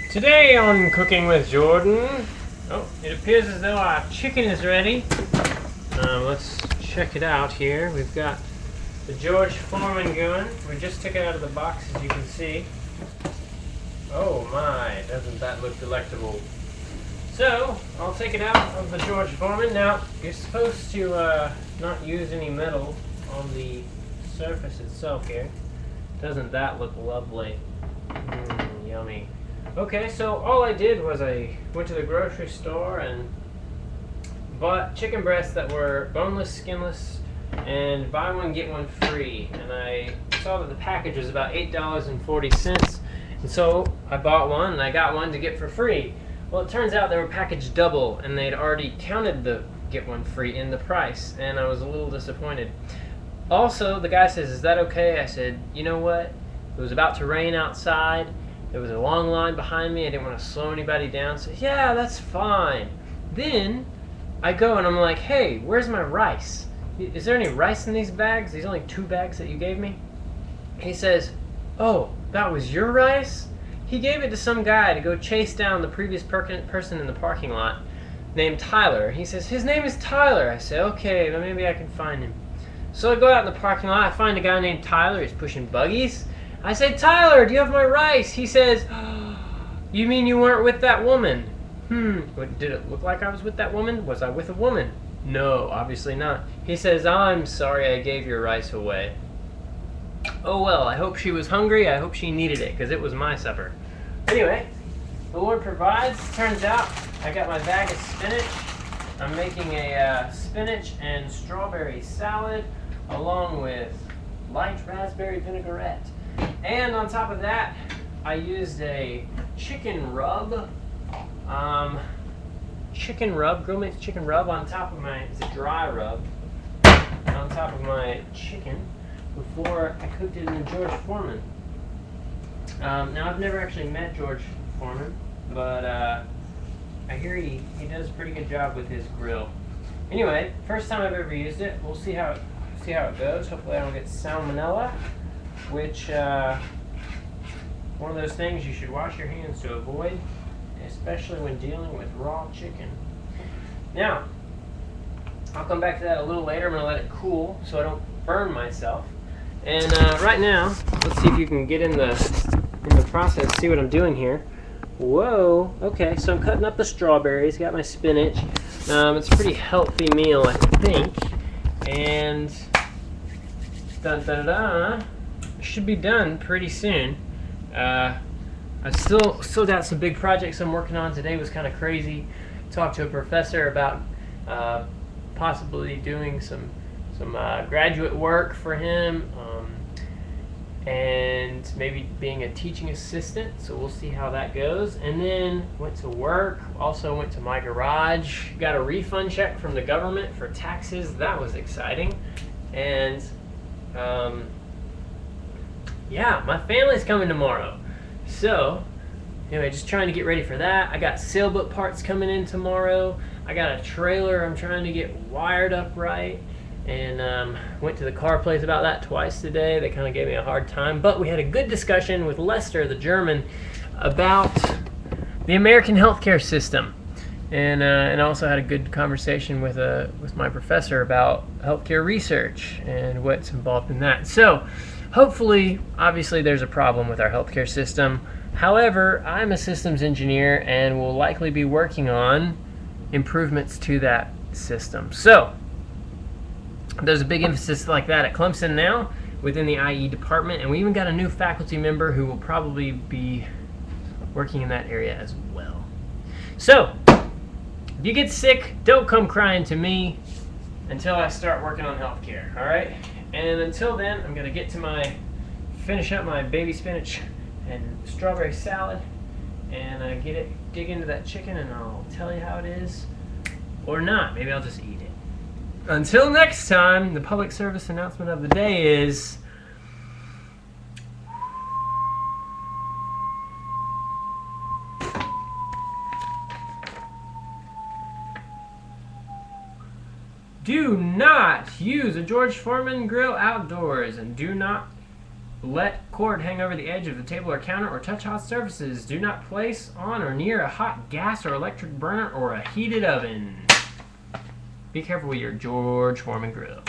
Today on Cooking with Jordan, it appears as though our chicken is ready. Let's check it out here. We've got the George Foreman going. We just took it out of the box, as you can see. Oh my, doesn't that look delectable? So, I'll take it out of the George Foreman. Now, you're supposed to not use any metal on the surface itself here. Doesn't that look lovely? Yummy. Okay, so all I did was I went to the grocery store and bought chicken breasts that were boneless, skinless, and buy one, get one free. And I saw that the package was about $8.40, and so I bought one and I got one to get for free. Well, it turns out they were packaged double, and they'd already counted the get one free in the price, and I was a little disappointed. Also, the guy says, "Is that okay?" I said, "You know what? It was about to rain outside. There was a long line behind me. I didn't want to slow anybody down." So, "Yeah, that's fine." Then I go and I'm like, "Hey, where's my rice? Is there any rice in these bags? These only 2 bags that you gave me?" He says, "Oh, that was your rice?" He gave it to some guy to go chase down the previous person in the parking lot named Tyler. He says, "His name is Tyler." I say, "Okay, well, maybe I can find him." So I go out in the parking lot. I find a guy named Tyler. He's pushing buggies. I say, "Tyler, do you have my rice?" He says, "You mean you weren't with that woman?" Did it look like I was with that woman? Was I with a woman? No, obviously not. He says, "I'm sorry I gave your rice away." Oh well, I hope she was hungry. I hope she needed it, because it was my supper. Anyway, the Lord provides. Turns out I got my bag of spinach. I'm making a spinach and strawberry salad along with light raspberry vinaigrette. And on top of that, I used a chicken rub, Grill Mates chicken rub on top of my, it's a dry rub, on top of my chicken before I cooked it in the George Foreman. Now, I've never actually met George Foreman, but I hear he does a pretty good job with his grill. Anyway, first time I've ever used it. We'll see how it goes. Hopefully I don't get salmonella, which one of those things you should wash your hands to avoid, especially when dealing with raw chicken. Now, I'll come back to that a little later. I'm going to let it cool so I don't burn myself. And right now, let's see if you can get in the process, see what I'm doing here. Whoa, okay, so I'm cutting up the strawberries, got my spinach. It's a pretty healthy meal, I think. And should be done pretty soon. I still got some big projects I'm working on. Today was kind of crazy. Talked to a professor about possibly doing some graduate work for him, and maybe being a teaching assistant, so we'll see how that goes. And then went to work, also went to my garage, got a refund check from the government for taxes. That was exciting. And yeah, my family's coming tomorrow, so anyway, just trying to get ready for that. I got sailboat parts coming in tomorrow. I got a trailer I'm trying to get wired up right. And went to the car place about that twice today. They kind of gave me a hard time, but we had a good discussion with Lester, the German, about the American healthcare system, and also had a good conversation with my professor about healthcare research and what's involved in that. So, hopefully, obviously, there's a problem with our healthcare system. However, I'm a systems engineer and will likely be working on improvements to that system. So, there's a big emphasis like that at Clemson now within the IE department, and we even got a new faculty member who will probably be working in that area as well. So, if you get sick, don't come crying to me until I start working on healthcare, all right? And until then, I'm gonna finish up my baby spinach and strawberry salad, and dig into that chicken, and I'll tell you how it is, or not. Maybe I'll just eat it. Until next time, the public service announcement of the day is do not use a George Foreman grill outdoors, and do not let cord hang over the edge of the table or counter or touch hot surfaces. Do not place on or near a hot gas or electric burner or a heated oven. Be careful with your George Foreman grill.